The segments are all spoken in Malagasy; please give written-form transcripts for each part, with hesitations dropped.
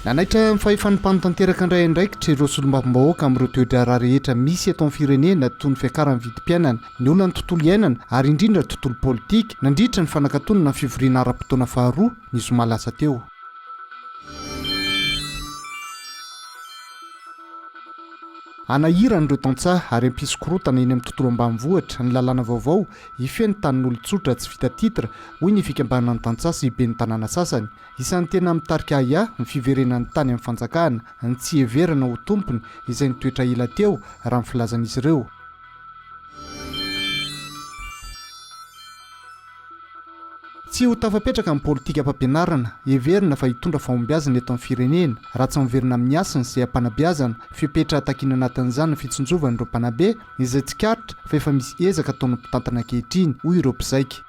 nanaitra mifahefany-panotanteraka indray indraikitra ireo solombavombahoaka amin'ireo toedra raha rehetra misy eto amin'ny firenena toy ny fiakarany vidim-piainana ny olona ny tontolo iainana ary indrindra tontolo politika nandritra ny fanakatonana ny fivoriana ara-potoana faharoa ny zoma lasa teo. Anahirana ireo tantsaha ary ampisokorotana eny amin'ny tontolo ambanivohitra ny lalàna vaovao ifeny tanin'olon-tsotra tsy vita titra hoy ny fikambanana ny tantsaha sy be ny tanàna sasany. Isan'ny tena mitarika ahia ny fiverenan'ny tany amin'ny fanjakana ny tsy heverana ho tompony izay nitoetra ila teo raha ny filazan'izy ireo. Tsy ho tafapetraka amin'ny politika am-pampianarana, heverina fa hitondra fahombiazana eto amin'ny firenena raha tsy miverina amin'ny asany izay ampanabeazana, fipetra takiana anatin'izany ny fitsonjovan'ireo mpanabe izay tsikarotra fa efa misy ezaka ataon'ny mpitantana ankehitriny hoy ireo mpizaika.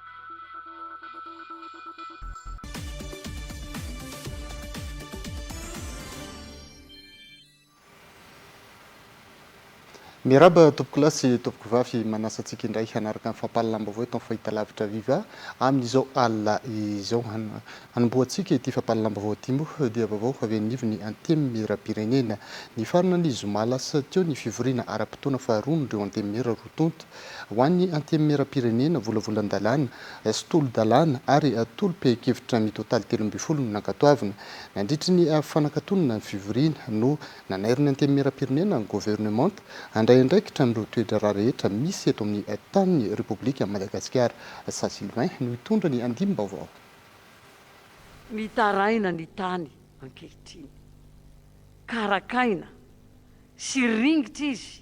Miraba tompoko lasy tompoko vavy manasa antsika indray hanaraka amin'ny fampahalalambavao eto amin'ny fahitalavitra viva amin'izao alina izao hanomboantsika ity fampahalalambavao ity moa dia vaovao avy anivony antemy miram-pirenena ny farana ny zoma lasa teo ny fivoriana ara-potoana faharoa ireo antemy mira rotonta ho an'ny antemy miram-pirenena volavolan-dalàna sy tolo-dalàna ary tolo-pe-kevitra mitotaly 3 no nankatoavina nandritra ny fanakatonana ny fivoriana no nanairiny antemy miram-pirenena ny gouvernement indraikitra amin'ireo toedra raha rehetra misy eto amin'ny tanin'ny Repoblika Madagasikara. Sa Sylvain no hitondra ny andiam-baovao. Mitaraina ny tany ankehitriny, karakaina sy ringitra izy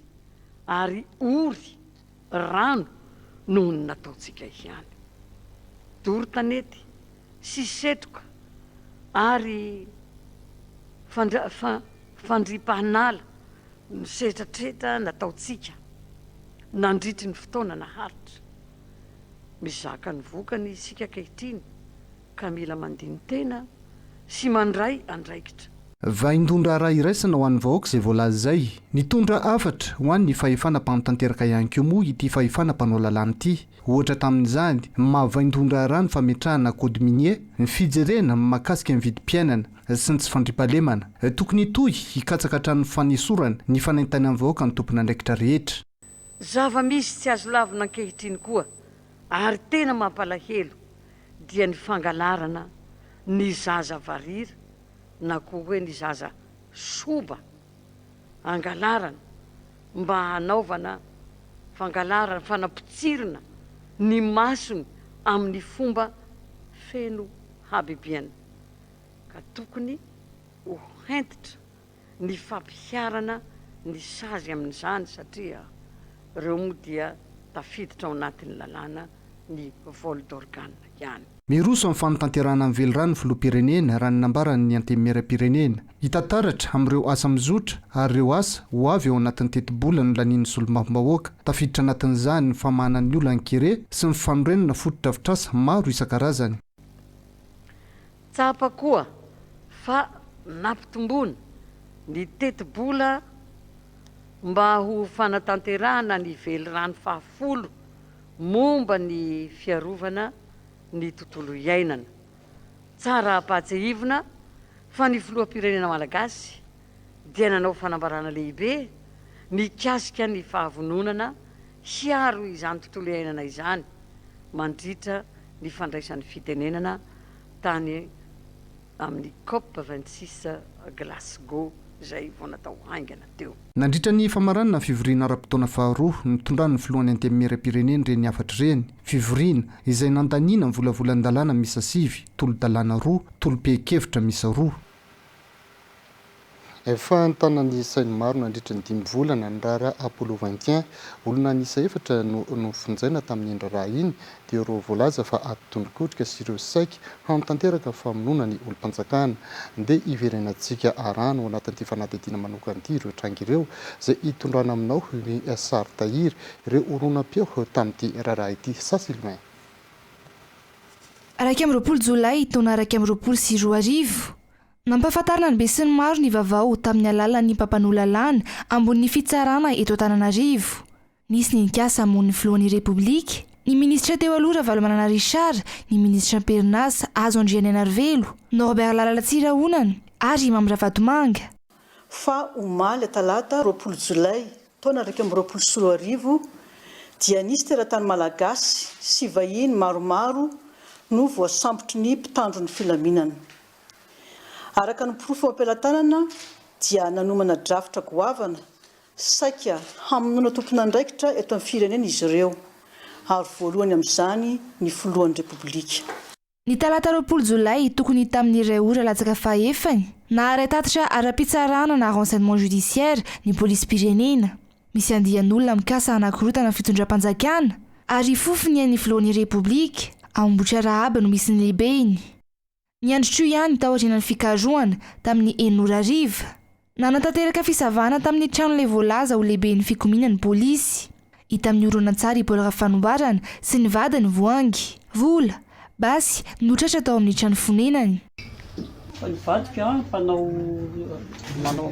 ary ory rano noho ny nataontsika ihany. Doro tanety sy setroka ary fandripahanala ny setratreta nataontsika nandritry ny fotoana naharitra mizaka ny vokany isika ankehitriny ka mila mandiny tena sy mandray andraikitra. Vaindondra raha iraisana ho an'ny vahoaka izay voalaza izay nitondra afatra ho an'ny fahefana mpanotanteraka ihany koa moa ity fahefana mpanao lalàna ity. Ohatra tamin'izany mahavaindondra raha ny fametrahana kody minier ny fijerena mahakasika ny vidim-piainana sy ny tsy fandripahalemana tokony toy hikatsaka hatramin'ny fanesorana ny fanaintany amin'ny vahoaka ny tompona andraikitra rehetra. Zava-misy tsy azo lavina ankehitriny koa ary tena mampalahelo dia ny fangalarana ny zaza varira na koa hoe ny zaza soba angalarana mba hanaovana fangalarana fanapotsirina ny masony amin'ny fomba feno habibiana ka tokony ho hentitra ny fampiharana ny sazy amin'izany satria ireo moa dia tafiditra ao anatin'ny lalàna ny vol d'organe ihany. Miroso amin'ny fanotanterahana amin'ny velorano filoham-pirenena raha ny nambarany ny antemy miram-pirenena hitantaratra amin'ireo asa mizotra ary ireo asa ho avy ao anatin'ny teti-bola no lanian'ny solombavombahoaka tafiditra anatin'izany ny famahanan'ny olona ankere sy ny fanorenana fototra-vitrasa maro isan-karazany. Tsapa koa fa nampitombona ny teti-bola mba ho fanatanterahana ny velorano fahafolo momba ny fiarovana ny tontolo iainana. Tsara apatsahivina fa ny filoham-pirenena malagasy dia nanao fanambarana lehibe mikasika ny fahavononana hiaro izany tontolo iainana izany mandritra ny fandraisan'ny fitenenana tany amin'ny COP 26 Glasgow izay vao natao haingana teo. Nandritra ny famaranana fivoriana ara-potoana faharoa nitondrany filohan'ny antemy miram-pirenena ireny afatra ireny. Fivoriana izay nandaniana volavolan-dalàna misa sivy, tolo-dalàna roa, tolo-pe-kevitra misa roa. Efa nitanany sainy maro nandritra ny 5 volana ny rara Apollo 21 olona nisa efatra no fonjaina tamin'ny indraraha iny dia ireo voalaza fa atondrokotrika sy ireo saika hanotanteraka famonoana ny olo-mpanjakana dia iverenantsika arano ao anatin'ity fanadihadiana manokana ity ireo tranga ireo izay hitondrana aminao ny sary tahiry ireo oronam-peo tamin'ity raharaha ity. Sa Sylvain. 20 Jolay taona 2024 nampahafantarina ny be sy ny maro ny vaovao tamin'ny alalan'ny mpampanolalàna ambony fitsarana eto Antananarivo. Nisy ny nikasa ambony filohan'ny Repoblika, ny ministra teo aloha Ravalomanana Richard, ny ministra Pernas Azo Andriananarivelo, Norbert Lalatsiraonana, ary mamravatomanga fa omaly talata 20 jolay taona 2024 dia nisy teratany malagasy sy vahiny maromaro no voasambotry ny mpitandro ny filaminana. Araka ny porofo ampelantanana dia nanomana drafitra goavana saika hamonoana tompon'andraikitra eto amin'ny firenena izy ireo ary voalohany amin'izany ny filohan'ny repoblika. Ny talata 20 jolay tokony tamin'ny iray ora latsaka fahefany naharay tatitra ara-pitsarana na renseignement judiciaire ny polisy pirenena. Misy andian'olona mikasa anankiroa tana fitondram-panjakana ary fofony ny filohan'ny repoblika Ambotra Rahaba no misy ny lehibeny. Ny andro ihany tao aorian'ny fikarohana tamin'ny enora ariva. Nanatanteraka fisavana tamin'ny trano lehibe voalaza ho lehiben'ny fikominan'ny polisy. Hita amin'ny horonan-tsary Paul Rafanobarana sy ny vadiny Voangy. Vola, basy, notratra tao amin'ny trano fonenany. Ny vadika mpanao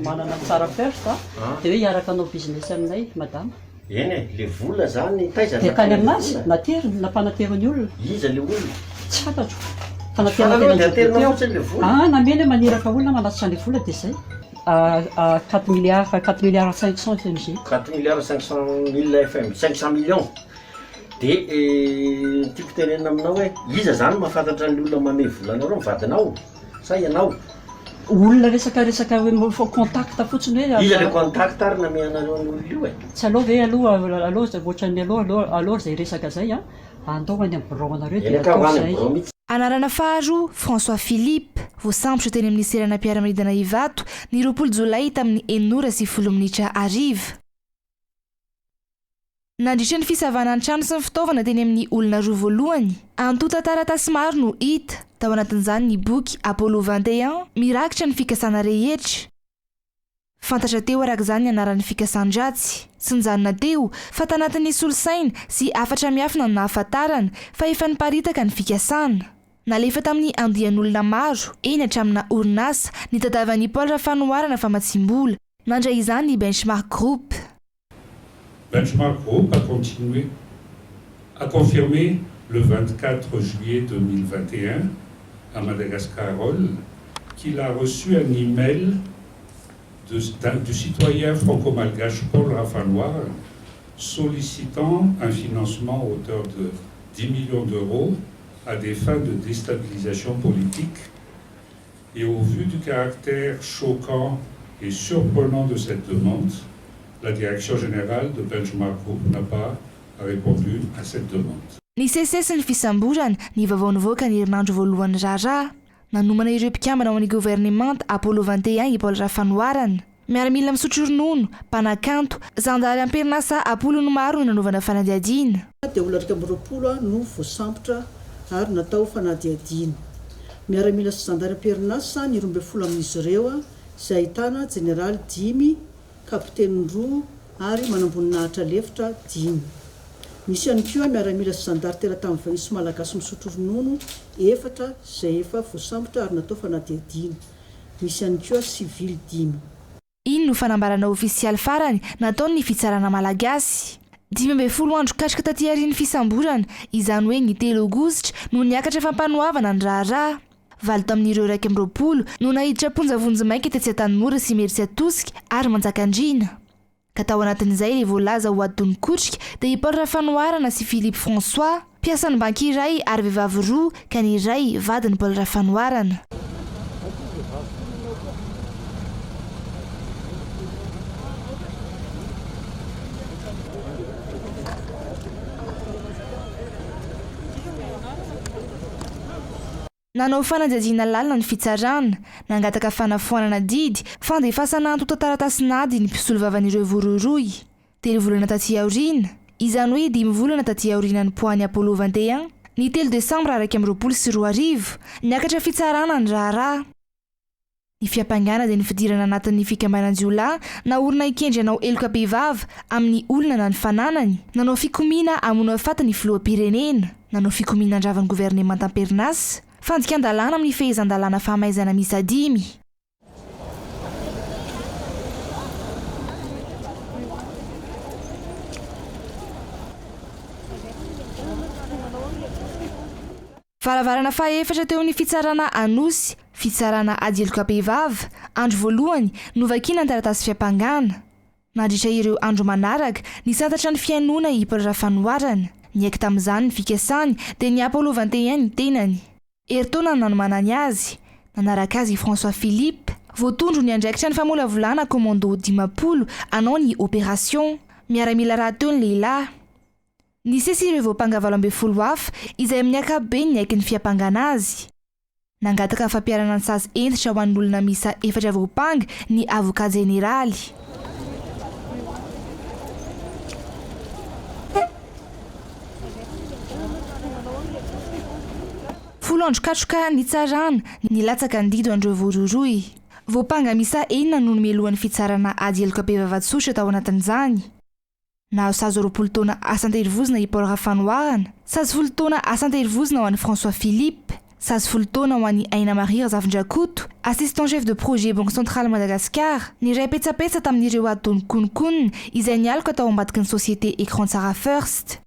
manana tsara persa dia hoe hiaraka anao business aminay madama. Eny le vola zany taiza dia kany aminazy nateriny nampanateriny olona. Iza le olona? Tsy fantatro. Fanaterana nameny maniraka olona manatitra le vola dia zay 4 milliards 500 FMG. 4 milliards 500 000 FM 500 millions. Dia tiako tenenina aminao hoe iza zany mahafantatra ny olona manome vola anareo mivadinao sa ianao? Olona resaka hoe contact fotsiny hoe iza le contact ary name anareo ny olona io e? Tsy aloha ve aloha ohatran'ny aloha zay resaka zay andao any amin'ny birao anareo dia atao zay. Anarana faharoa François Philippe voasambotra teny amin'ny serana mpiara-manidina Ivato ny 20 jolay tamin'ny 9:10 minitra ariva. Nandritra ny fisavana ny trano sy ny fitaovana teny amin'ny olona roa voalohany. Antota taratasy maro no hita tao anatin'izany ny boky Apollo 21 mirakitra ny fikasana rehetra. Fantatra teo araka izany ny anaran'ny fikasan-dratsy. Tsy nijanona teo fa tanatin'ny solosaina sy afatra miafina no nahafantarana fa efa niparitaka ny fikasana. Nalefa tamin'ny andian'olona maro eny hatramina orinasa ny tadavan'ny Paul Rafanoarana Famatsimbola. Nandray izany ny Benchmark Group. Benchmark Group a continué, a confirmé le 24 juillet 2021 à Madagascar qu'il a reçu un email du citoyen franco-malgache Paul Rafanoir sollicitant un financement à hauteur de 10 millions d'euros à des fins de déstabilisation politique. Et au vu du caractère choquant et surprenant de cette demande, la direction générale de Benchmark Group n'a pas répondu à cette demande. Ny sesesy ny fisamborana ny vaovao nivoaka ny herinandro voalohany raharaha. Nanomana ireo mpikambana ao amin'ny gouvernemanta Apollo 21 i Paul Rafanoarana. Miaramila misotro ronono, mpanakanto, zandary amperinasa Apollo no maro no nanaovana fanadihadiana. Dia olona 20 no voasambotra ary natao fanadihadiana. Miaramila sy zandary amperinasa ny 12 amin'izy ireo izay ahitana Général Dimy, kapiteny roa ary manamboninahitra lefitra 10. Misy ihany koa miaramila sy zandary teratany vahiny sy malagasy misotro ronono 4 izay efa voasambotra ary natao fanadihadiana. Misy ihany koa civil 10. Iny no fanambarana ofisialy farany nataony ny fitsarana malagasy. 12 andro katrika taty aorian'ny fisamborana, izany hoe ny 3 aogositra no niakatra fampanoavana ny raharaha. Valo tamin'ireo 20 no nahiditra ponjavonjy maika tetsy Antanimora sy Mery sy Atosika ary Manjakandriana. Ka tao anatin'izay le voalaza ho adony kotrika dia i Paul Rafanoarana sy Philippe François, mpiasan'ny banky iray ary vehivavy roa ka ny iray vadiny Paul Rafanoarana. Nanao fanadihadiana lalina ny fitsarana, nangataka fanafoanana didy, fandefasana antota taratasy nady ny mpisolo vavan'ireo vororoy. 3 volana taty aoriana, izany hoe 5 volana taty aoriana ny poany Apollo 21, ny 3 Desambra 2024 niakatra fitsarana ny raharaha. Ny fiampangana dia ny fidirana anatin'ny fikambanan-jiolahy naorina ikendry anao eloka-behivavy amin'ny olona na ny fananany, nanao fikomiana amono afaty ny filoham-pirenena, nanao fikomiana andravan'ny gouvernemanta amperinasa, fandikan-dalàna amin'ny fehezan-dalàna fahamaizana miisa 5. Varavarana faefatra teo amin'ny fitsarana anosy fitsarana adilokapehivavy andro voalohany novakina ny taratasy fiampangana nandritra ireo andro manaraka nisantatra ny fiainona i Paul Rafanoarana niaiky tamin'izany ny fikasany dia ny Apollo 21 ny tenany eritaona nanomanany azy nanaraka azy François Philippe voatondro ny andraikitra ny famolavolana commando 10 anao ny opération miaramila raha teo ny lehilahy nisesy ireo voapanga 12 hafa izay amin'ny ankapobeny niaiky ny fiampangana azy nangataka fampiarana ny sazy entitra ho an'olona misa 4 voapanga ny avocat généraly folo andro katroka nitsarana nilatsaka ndido andreo voaroroy voapanga misa 4 no nomelohan'ny fitsarana adilokapehivavy tao anatin'izany na sazy 20 taona asan-terivozina i Paul Rafanoarana sazy 10 taona asan-terivozina ho an'i François Philippe sazy 10 taona ho an'i Aina Maria Zavindrakoto assistant chef de projet Banque Centrale Madagascar niray petsapetsa tamin'ireo ataony konokonina izay nialaka tao ambadiky ny société Écran Tsara First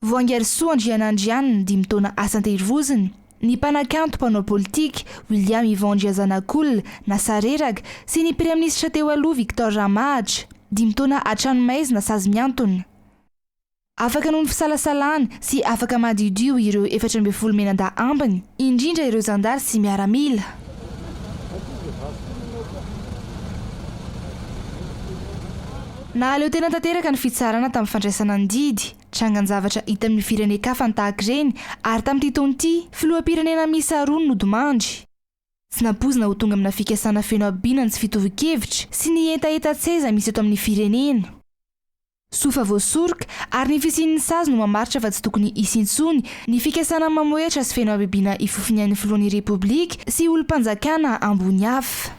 voangery soa Andrianandrianina 10 taona asan-terivozina ny mpanakanto mpanao politika William Ivan Ndiazanak'olona Nasareraka sy ny prime-ministre teo aloha Victor Ramadra 10 taona atrano maizina sazy miantona afaka noho ny fisalasalana sy afaka madidio ireo 14 menanda ambiny indrindra ireo zandary sy miaramila naleo tena tanteraka ny fitsarana tamin'ny fandraisana andidy trangan-javatra hita amin'ny firenekafa tahaka ireny ary tamin'ity taon'ity filoham-pirenena miisa 2 nodimandry tsy nampozina ho tonga amina fikasana feno abinany sy fitovi-kevitra sy ny entaentan-tseza misy eto amin'ny firenena sofa voasoroka ary ny fisian'ny sazy no mamaritra fa tsy tokony isintsony ny fikasana mamoetra sy feno abibiana ifofinian'ny filohan'ny repoblika sy olom-panjakana ambony hafa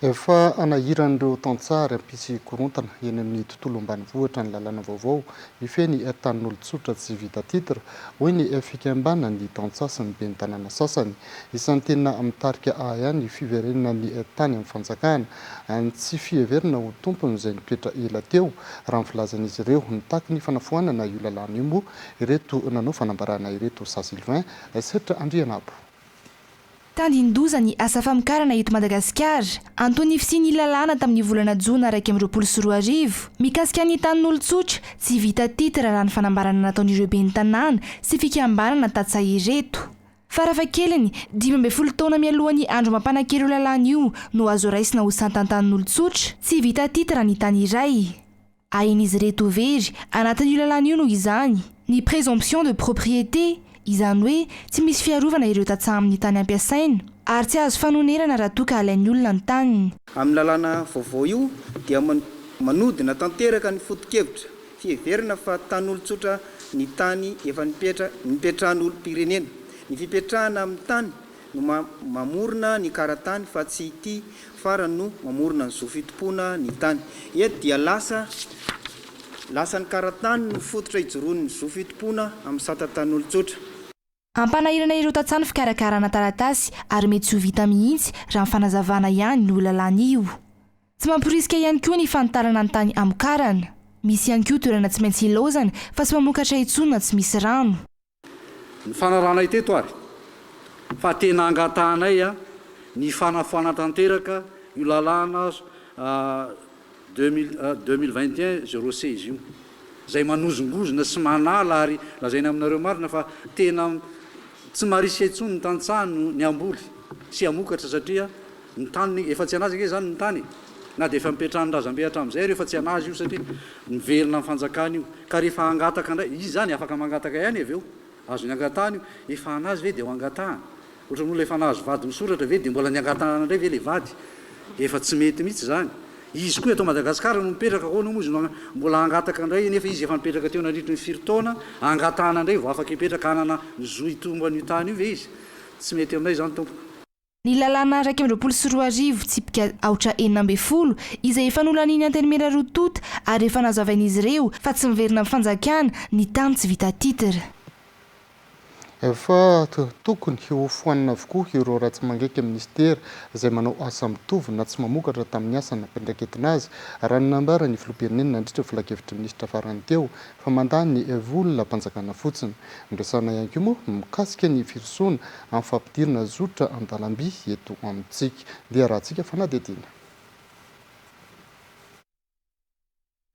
efa anahiran'ireo tantsary ampisy korontana eny amin'ny tontolo ambanivohitra ny lalàna vaovao ifeny tanin'olon-tsotra tsy vita titre hoy ny fikambana ny tantsasy ny ben'ny tanàna sasany isan'ny tena mitarika ihany fiverenana ny tany amin'ny fanjakana any tsy fiheverina ho tompony izay nipetra ela teo raha mivilazan'izy ireo nitaky ny fanafoanana io lalàna io moa ireto nanao fanambarana ireto sa Sylvain setra Andrianabo tandindoza ny asa famokarana eto Madagasikara antony fisi ny lalàna tamin'ny volana jona 2024 mikasika ny tanin'olon-tsotra tsy vita titre raha ny fanambarana nataon'ireo ben'ny tanàna sy fikambanana tatsa ireto farafakeliny 12 taona mialohan'ny andro mampanakely lalàna io no azo raisina ho santantanin'olon-tsotra tsy vita titre ny tany iray ahin'izy reto very anatin'io lalàna io no izany ny présomption de propriété izany hoe tsy misy fiarovana ireo tatsaha amin'ny tany ampiasaina ary tsy azo fanonerana raha toa ka alain'ny olona ny taniny amin'ny lalàna vaovao io dia manodina tanteraka ny foto-kevitra fiheverina fa tan'olon-tsotra ny tany efa nipetrahan'olom-pirenena ny fipetrahana amin'ny tany no mamorona ny karatany fa tsy ity farany no mamorona ny zofitompona ny tany eto dia lasa ny karatany no fototra hijoroan'ny zofitompona amin'ny satantan'olon-tsotra ampanahirana ireo tantsano fikarakarana taratasy ary mety tsy ho vita mihitsy raha mifanazavana ihany no lalàna io tsy mampirisika ihany koa ny fantarana ny tany amokarana misy ihany koa toerana tsy maintsy ilaozana fa tsy mamokatra intsonina tsy misy rano ny fanarana iteto ary fa tena angatahanay ny fanafoana tanteraka io lalàna 2021 06 io zay manozongozona sy manala ary lazaina aminareo marina fa tena tsy marisy intsony ny tantsahano ny amboly sy amokatra satria ny tany efa tsy anazy zany ny tany na dia efa mipetrahany razambe hatramin'izay rehefa tsy anazy io satria miverina amin'ny fanjakana io ka rehefa angataka indray izy zany afaka mangataka ihany avy eo azo ny angatahany io efa anazy ve dia ho angatahana ohatra n'olona efa nahazo vady misoratra ve dia mbola ny angatahana indray ve le vady efa tsy mety mihitsy zany izy koa eto Madagasikara no mipetraka ahoana moa izy no mbola angataka indray nefa izy efa mipetraka teo nandritry ny 4 taona angatahana indray vao afaka hipetraka hanana zoy tomban'io tany io ve izy tsy mety aminay zany tompo ny lalàna 2024 tsipika aotra 9 izay efa nolaniny antenimera rotota ary efa nazoavain'izy ireo fa tsy miverina amin'ny fanjakana ny tany tsy vita titre fa tokony hofoanina avokoa ireo ratsy mangeky ministera izay manao asa mitovy na tsy mamokatra tamin'ny asa nampiandraketina azy raha nambara ny filoham-pirenena nandritra filakevitra minisitra farany teo fa mandany volona mpanjakana fotsiny ndresana ihany koa moa mikasika ny firosoana amin'ny fampidirana zotra an-dalamby eto amintsika dia raha tsika fanadidina.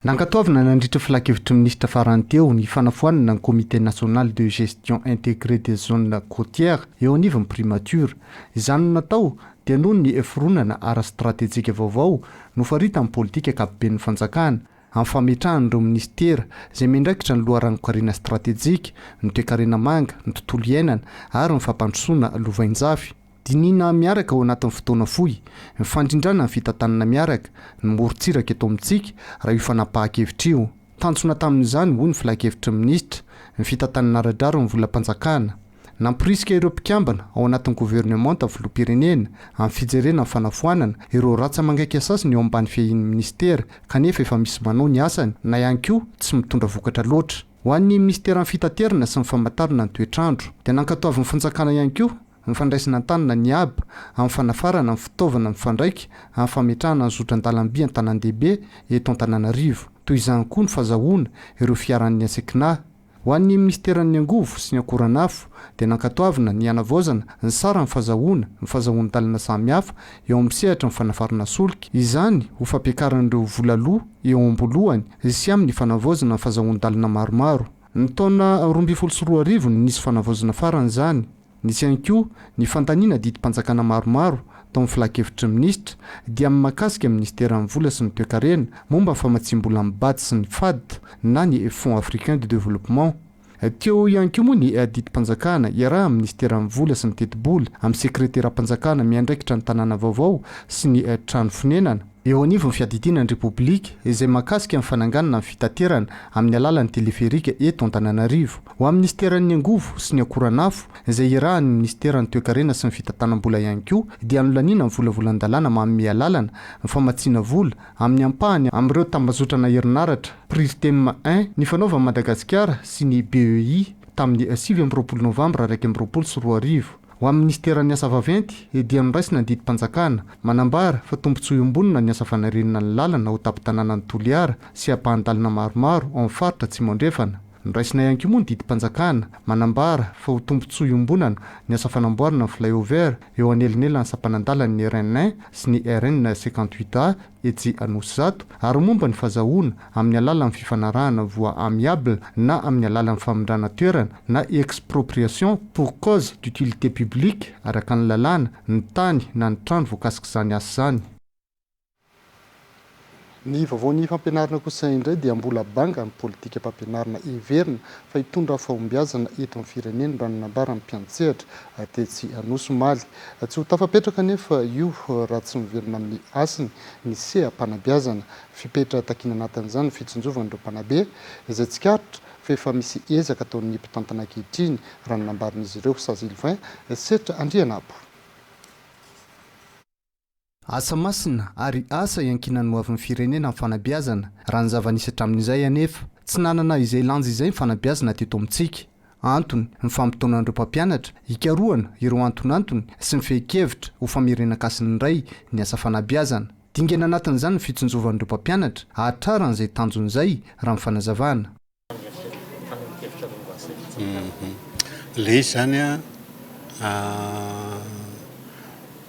Nankatoavana nandritra filakevitra minisitra farany teo ny fanafoanana ny comité national de gestion intégrée des zones côtières eo anivon'ny primature izany natao dia noho ny fironana ara stratéjika vaovao nofarita amin'ny politika akapoben'ny fanjakana amin'ny fametrahan'ireo ministera izay miandraikitra ny loharanokarena stratéjika ny toe-karena manga ny tontolo iainana ary ny fampandrosoana lovainjafy dinina miaraka ao anatin'ny fotoana fohy mifandrindrana ny fitantanana miaraka ny morontsiraka eto amintsika raha io fanapahan-kevitra io tanjona tamin'izany hoy ny filakevitra ministra ny fitantanana aradraro ny volam-panjakana nampirisika ireo mpikambana ao anatin'ny gouvernemanta filoham-pirenena amin'ny fijerena ny fanafoanana ireo ratsa mangaiky asasiny eo ambany fiahin'ny ministera kanefa efa misy manao ny asany na ihany koa tsy mitondra vokatra loatra ho an'ny ministera amin'ny fitaterana sy ny famantarana ny toetrandro dia nankatoavin'ny fanjakana ihany koa ny fandraisana tanana ny aba amin'ny fanafarana ny fitaovana mifandraika amin'ny fametrahana ny zotran-dalamby an-tanàn-dehibe eto Antananarivo toy izany koa ny fahazahoana ireo fiaran'ny ansekina ho an'ny ministeran'ny angovo sy ny akoranafo dia nankatoavina ny anavaozana ny sara ny fahazahoan-dalana samihafa eo amin'ny sehatra ny fanafarana solika izany ho fampiakaran'ireo volaloha eo am-bolohany sy amin'ny fanavaozana ny fahazahoan-dalana maromaro ny taona 2024 nisy fanavaozana farany izany nisy ihany koa ny fantaniana didim-panjakana maromaro tao amin'ny filakevitra ministra dia amin'ny mahakasika ministera amin'ny vola sy ny toe-karena momba ny famatsim-bola amin'ny BAD sy ny FAD na ny Fonds africain de développement teo ihany koa moa ny didim-panjakana iaraha amin'ny ministera amin'ny vola sy ny teti-bola amin'ny sekretera-panjakana miandraikitra ny tanàna vaovao sy ny trano fonenana eo anivon'ny fiadidinan'ny repoblika izay mahakasika amin'ny fananganana amin'ny fitaterana amin'ny alalan'ny teleferika eto Antananarivo ho amin'ny ministeran'ny angovo sy ny akoranafo izay iarahan'ny ministeran'ny toe-karena sy ny fitantanam-bola ihany koa dia nolaniana ny volavolan-dalàna manome alalana ny famatsiana vola amin'ny ampahany amin'ireo tambazotrana herinaratra Priztem 1 ny fanaovan'i Madagasikara sy ny BEI tamin'ny 7 Novambra 2024 ho amin'ny ministeran'ny asa vaventy dia noraisina ny didim-panjakana manambara fa tombotsoa ambonina ny asa fanarenana ny lalana ho tapin-tanàna ny Toliara sy ampahan-dalana maromaro ao amin'ny faritra tsy mandrefana noraisina ihany koa moa ny didim-panjakana manambara fa ho tombotsoa iombonana ny asa fanamboarana ny flyover eo anelinelany sampanandalan'ny RN1 sy ny RN 58A etsy Anosizato ary momba ny fahazahoana amin'ny alalan'ny fifanarahana voie amiable na amin'ny alalan'ny famindrana toerana na expropriation pour cause d'utilité publique araka ny lalàna ny tany na ny trano voakasika izany asa izany. Ny vaovaon'ny fampianarana kosa indray dia mbola banga amin'ny politika fampianarana iverina fa hitondra fahombiazana eto amin'ny firenena raha nanambara amin'ny mpiantsehatra tetsy Anosimaly. Tsy ho tafapetraka nefa io raha tsy miverina amin'ny asiny ny seha-panabeazana fipetra takina anatin'izany fitsinjovan'ireo mpanabe izay tsikarotra fa efa misy ezaka ataon'ny mpitantana ankehitriny raha nanambaran'izy ireo Sazilvain setra Andrianabo. Asa masina ary asa iankinan'ny hoavin'ny firenena amin'ny fanabeazana raha ny zava-nisy amin'izay anefa tsy nanana izay lanja izay ny fanabeazana teto amintsika antony ny fampitaonan'ireo mpampianatra hikaroana ireo antonantony sy ny fehi-kevitra ho famerenakasiny iray ny asa fanabeazana dingana anatin'izany ny fitsinjovan'ireo mpampianatra ahatraran'izay tanjon'izay raha mifanazavana le zany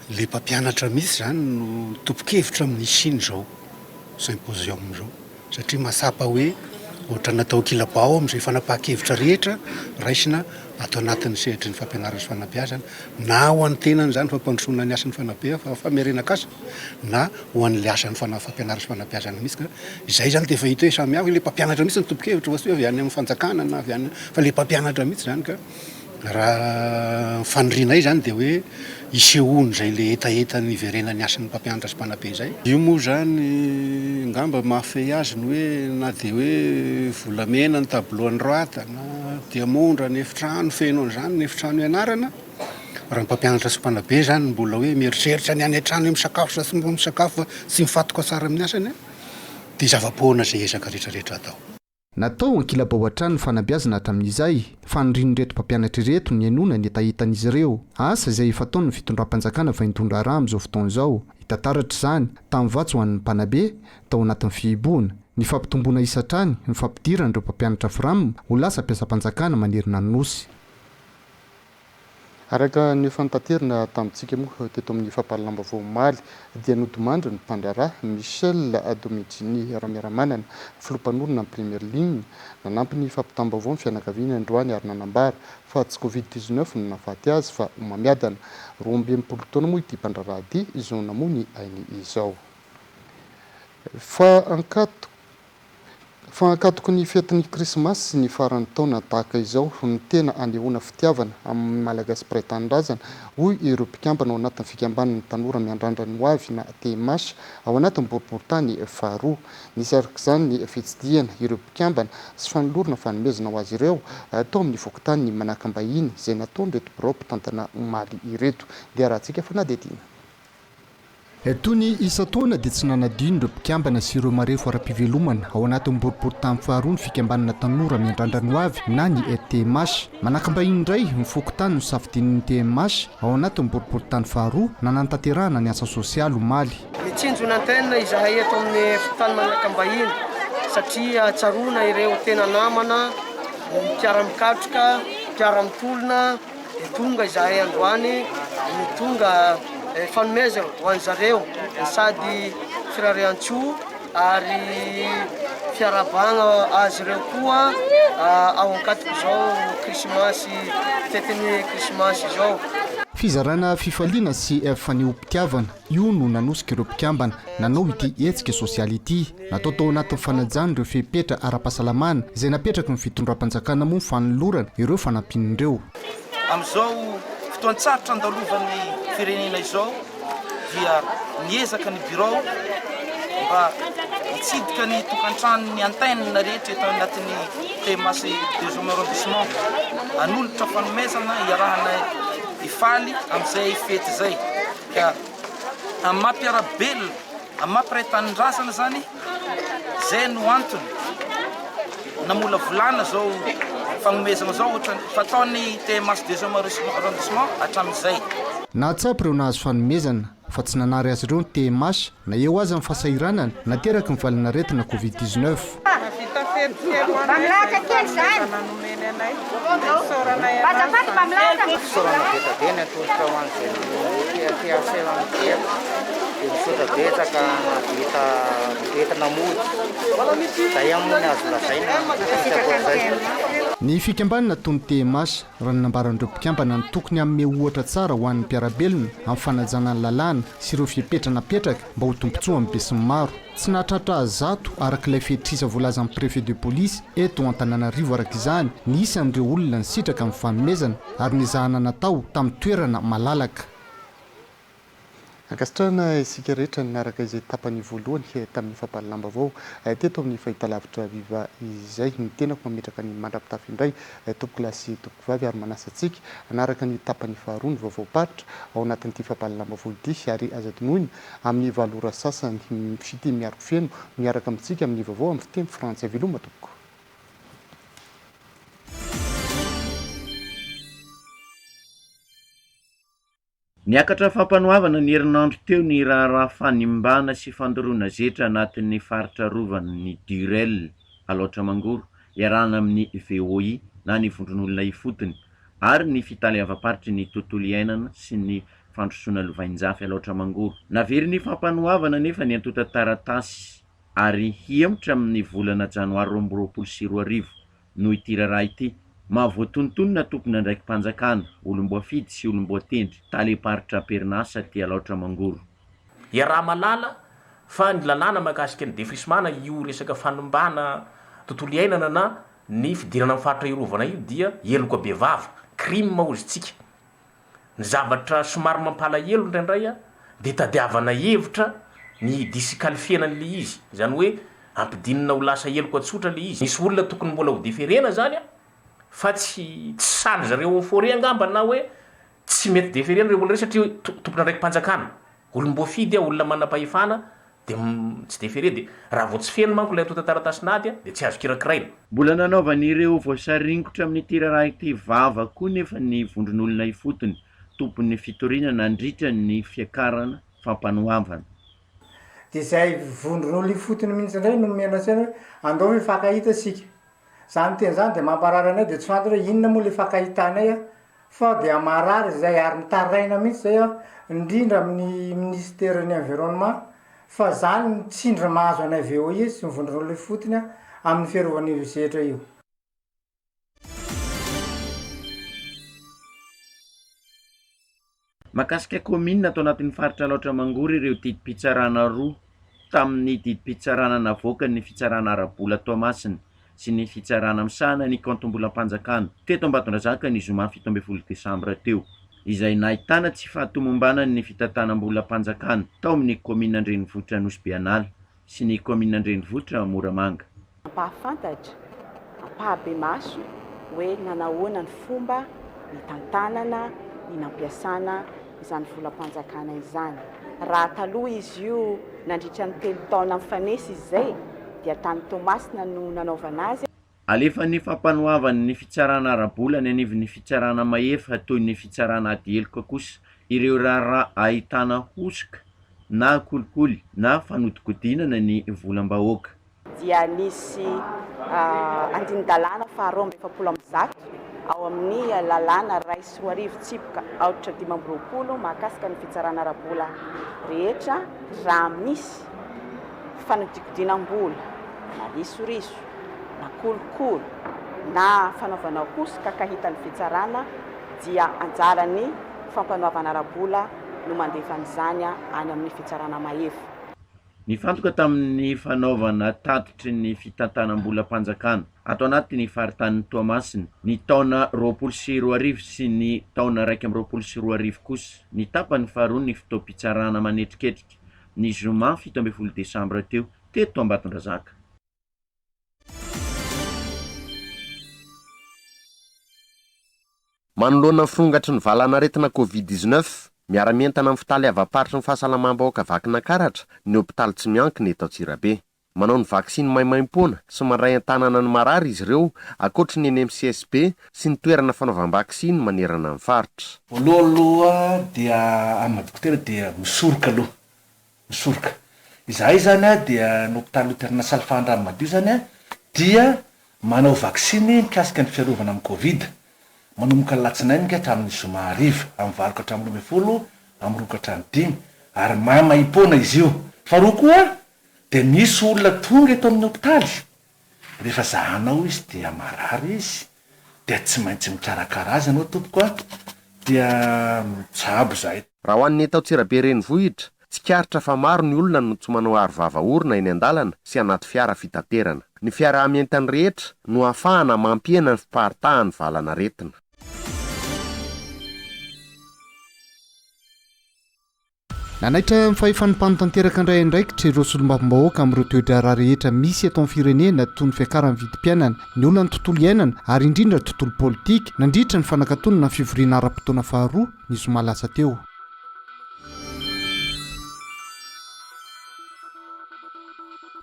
le mpampianatra misy zany no tompokevitra amin'ny Chine zao symposium zao satria masapa hoe ohatra natao kilabao amin'izay fanapahan-kevitra rehetra raisina atao anatin'ny sehatry ny fampianarana sy fanabeazana na ho an'ny tenany zany fampandrosoana ny asan'ny fanabe famerenakasa na ho an'le asan'ny fampianarana sy fanabeazana misy ka izay zany dia efa hita hoe samy hafa le mpampianatra misy ny tompokevitra fa sy hoe avy any amin'ny fanjakana na avy any fa le mpampianatra mihitsy zany ka raha fanirianay zany dia hoe isehoany zay le etaeta ny iverena ny asan'ny mpampianatra sy mpanabe zay io moa zany ngamba mahafehy azy ny hoe na dia hoe volamena ny tableau androata na diamondra ny efitrano feno an'izany ny efitrano ianarana raha ny mpampianatra sy mpanabe zany mbola hoe mieritreritra ny any an-trano misakafo sy misakafo sy mifatoka tsara amin'ny asany dia zava-poana zay ezaka rehetrarehetra atao. natao ankilabao an-trano ny fanabeazana hatramin'izay fanindrinoreto mpampianatra ireto ny anona ny etahitan'izy ireo asa izay efa taony ny fitondram-panjakana vaindondra rà amin'izao fotoana izao hitantaratra izany tamin'ny vatso ho an'ny mpanabe tao anatin'ny fihiboana ny fampitomboana isatrany ny fampidirana ireo mpampianatra firamina ho lasa mpiasa-panjakana manerina ny nosy araka ny fantaterina tamintsika moa teto amin'ny fampahalambavao maly dia nodimandry ny mpandrarà Michel Domingini Ramiramanana filompanorona ny Premier Ligne nanampy ny fampitambavao ny fianakaviana androany ary nanambara fa tsy Covid-19 no nahafaty azy fa homamiadana 12 taona moa ity mpandrarà ity izona moa ny ainy izao fankatoko ny fetin'ny krismasy sy ny faran'ny taona tahaka izao ny tena anehoana fitiavana amin'ny malagasy pray-tanindrazana hoy ireo mpikambana ao anatin'ny fikambanana tanora miandrandran'ny ho avy na temasy ao anatin'ny boriboritany faharoa nisy arak'izany ny fitsidiana ireo mpikambana sy fanolorana fanomezana ho azy ireo atao amin'ny fokotany ny manakambahiny izay nataony reto birao mpitantana maly ireto dia raha antsika fanadetiana tony isa taona dia tsy nanadino ireo mpikambana sy ireo marefo ara-pivelomana ao anatin'ny boriboritany faharoa ny fikambanana tanora miandrandran'ny ho avy na ny TMH manakambahiny indray mifokotany no safidin'ny TMH ao anatin'ny boriboritany faharoa nanantanterahana ny asa sosialy omaly mitsinjo nantenina izahay eto amin'ny fokotany manakambahiny satria tsarona ireo tena namana mpiara-mikatroka mpiara-mitolona tonga izahay androany tonga fanomezana ho an'ny zareo sady firarian-tso ary fiarabagna azy ireo koa ao ankatiko izao krismasy fetin'ny krismasy izao fizarana fifaliana sy faneho-pitiavana io no nanosika ireo mpikambana nanao ity hetsika sosialy ity natao tao anatin'ny fanajana ireo fepetra ara-pahasalamana izay napetraka ny fitondram-panjakana moa ny fanolorana ireo fanampin'ireo amin'izao fotoan-tsarotra andalovan'ny firenena izao dia niezaka ny bureau mba hitsidika ny tokantrano ny antenne rehetra eto anatin'ny temasy deuxième arrondissement anolotra fanomezana iarahana ifaly amin'izay fety zay ka amin'ny mampiarabelona amin'ny mampiray-tanindrazana zany zay no antony namola volana zao fanomezana zao ohatra fataony temasy deuxième arrondissement hatramin'izay nahatsapy ireo nahazo fanomezana fa tsy nanary azy ireo ny TMH na eo azy amin'ny fahasahiranana nateraka ny valina retina Covid-19 ny fikambanana tony TMH raha nanambaran'ireo mpikambana ny tokony amin'ny ohatra tsara ho an'ny mpiarabelona amin'ny fanajana ny lalàna sy ireo fipetra napetraka mba ho tompontsoa amin'ny besin'ny maro tsy nahatratra azato arak'ilay fehitrisa voalaza amin'ny préfet de police eto Antananarivo arak'izany ny isan'ireo olona nisitraka amin'ny fanomezana ary nizahana natao tamin'ny toerana malalaka ankasitrahana isika rehetra niaraka izay tapany voalohany tamin'ny fampahalambavao teto amin'ny fahitalavitra viva izay ny tenako mametraka ny mandrapitafy indray tompokilasy tompokovavy ary manasa antsika anaraka ny tapany faharoa ny vaovaoparitra ao anatin'ity fampahalambavao ity ary azadinoina amin'ny valora sasany fity miariko feno miaraka amintsika amin'ny vaovao amin'ny fiteny frantsay veloma tompoko niakatra fampanohavana ny herinandro teo ny raharaha fanimbana sy fandoroana zetra anatin'ny faritra rovan'ny Durel aloatra mangoro iarahana amin'ny VOI na ny vondron'olona ifotony ary ny fitaleava-paritry ny tontolo iainana sy ny fandrosoana lovainjafy aloatra mangoro navery ny fampanohavana nefa ny antota taratasy ary hiemotra amin'ny volana janoary 2024 no ity raharaha ity mahavoatontonona tompona ndraiky mpanjakana olomboafidy sy olomboatendry taleparitra perinasa ty alaotra mangoro iaraha malala fa ny lalàna mahakasika ny defrisemana io resaka fanombana tontolo iainana na ny fidirana amin'ny faritra irovana io dia eloka be vava crime ozytsika ny zavatra somary mampalahelo indraindray dia tadiavana hevitra ny disqualifiena an'le izy zany hoe ampidinina ho lasa eloka tsotra le izy misy olona tokony mbola ho diferena zany fa tsy saly zareo foré angamba na hoe tsy mety diferena reo olona reo satria tompona ndraiky mpanjakana olomboafidy olona manam-pahefana dia tsy de fere dia raha vao tsy feno manko ilay ato tantaratasinaty dia tsy azo kirakiraina. Mbola nanaovan'ireo voasaringotra amin'ny tiraraha ity vava koa nefa ny vondron'olona ifotony tompon'ny fitoriana nandritra ny fiakarana fampanohavana. Dia izay vondron'olona ifotony mihitsy indray no nomena ansena hoe andao mifankahita sika. Zany teny zany dia mamparary anay dia tsy fantatra hoe inona moa le fankahitanay a fa dia marary izay ary mitaraina mihitsy zay a indrindra amin'ny ministèren'ny environnement fa zany ny tsindry mahazo anay VOA sy mivondron'olona ifotony a amin'ny fiarovana sehatra io. Mahakasika commune atao anatin'ny faritra Alaotra Mangory ireo didim-pitsarana roa tamin'ny didim-pitsarana navoaka ny fitsarana Arabola Toamasina sy ny fitsarana Misana ny Kantombolam-Panjakana teto Ambatondrazaka ny zoma 17 Desambra teo, izay nahitana tsy fahatomombanany ny fitantanam-bolam-panjakana tao amin'ny commune Andrenivohitra Nosy-Beanala sy ny commune Andrenivohitra Moramanga. Ampahafantatra, ampahabe-maso hoe nanahoana ny fomba ny tantanana ny nampiasana izany volam-panjakana izany. Raha taloha izy io nandritra ny 3 taona mifanesy izay dia tany Toamasina no nanaovana azy. Alefa ny fampanohavany ny fitsarana Arabola ny anivon'ny fitsarana Maefa toy ny fitsarana Adieloko kosa ireo raha ahitana hosoka na kolikoly na fanodikodinana ny volam-bahoaka. Dia nisy andin-dalàna faharoa amby 70 ao amin'ny lalàna Ray sy Roarivo Tsipoka 420 mahakasika ny fitsarana Arabola rehetra raha misy fanodikodinam-bola na risoriso na kolikoly na fanaovana hosoka kahitan'ny fitsarana dia anjarany fampanohavana Arabola no mandefa an'izany any amin'ny fitsarana Maefa. Nifantoka tamin'ny fanaovana tatitry ny fitantanam-bolam-panjakana ato anatin'ny faritanin'ny Toamasina ny taona 2020 sy ny taona 2020 kosa ny tapany faharoa ny fotoam-pitsarana manetriketrika ny zoma 17 Desambra teo teto Ambatondrazaka. Manoloana ny firongatry ny valanaretina Covid-19 miara-mientana amin'ny fitaly avaparitry ny fahasalamam-bahoaka vakina karatra ny hôpitaly tsy miankina eto Antsirabe. Manao ny vaksiny maimaim-poana sy mandray an-tanana ny marary izy ireo ankoatry ny NMCSP sy ny toerana fanaovam-baksiny manerana ny faritra. Voalohaloha dia amin'ny dokotera dia misoroka aloha. Misoroka. Izahay zany dia ny hôpitaly international Fandranomadio zany dia manao vaksiny mikasika ny fiarovana amin'ny Covid. Manomboka latsinainy ka hatramin'ny zoma 10 amin'ny 20 hatramin'ny 10 amin'ny 2 hatramin'ny 5 ary maimaim-poana izy io. Faharoa koa dia misy olona tonga eto amin'ny hôpitaly rehefa zahanao izy dia marary izy dia tsy maintsy mikarakara azy anao tompoko dia mitsabo zahay. Raha ho an'ny eto Antsirabe renivohitra tsy karitra fa maro ny olona no tsy manao aro vava orona eny an-dalana sy anaty fiara fitaterana. Ny fiaraha-mientany rehetra no ahafahana mampiena ny fiparitahan'ny valanaretina. Nanaitra mifahefany mpanotanteraka indray andraikitra ireo solombavambahoaka amin'ireo toedrara rehetra misy eto amin'ny firenena toy ny fiakarany vidim-piainana, ny olona ny tontolo iainana ary indrindra tontolo politika nandritra ny fanakatonana ny fivoriana ara-potoana faharoa ny zoma lasa teo.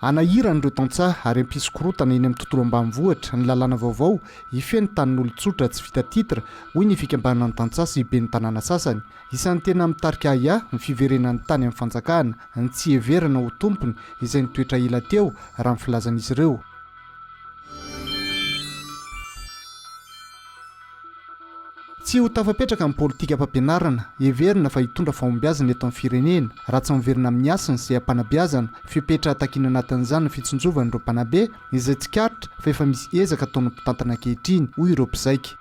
Anahirana ireo tantsaha ary ampisokorotana eny amin'ny tontolo ambanivohitra ny lalàna vaovao ifeny tanin'olon-tsotra tsy vita titra hoy ny fikambanana ny tantsaha sy ben'ny tanàna sasany. Isan'ny tena mitarika ny fiverenan'ny tany amin'ny fanjakana ny tsy heverana ho tompony izay nitoetra ila teo raha ny filazan'izy ireo. Tsy ho tafapetraka amin'ny politika am-pampianarana, heverina fa hitondra fahombiazana eto amin'ny firenena, raha tsy miverina amin'ny asany izay ampanabeazana, fipetra atakiana anatin'izany ny fitsonjovan'ireo mpanabe izay tsy karitra fa efa misy ezaka ataon'ny mpitantana ankehitriny hoy ireo mpizaika.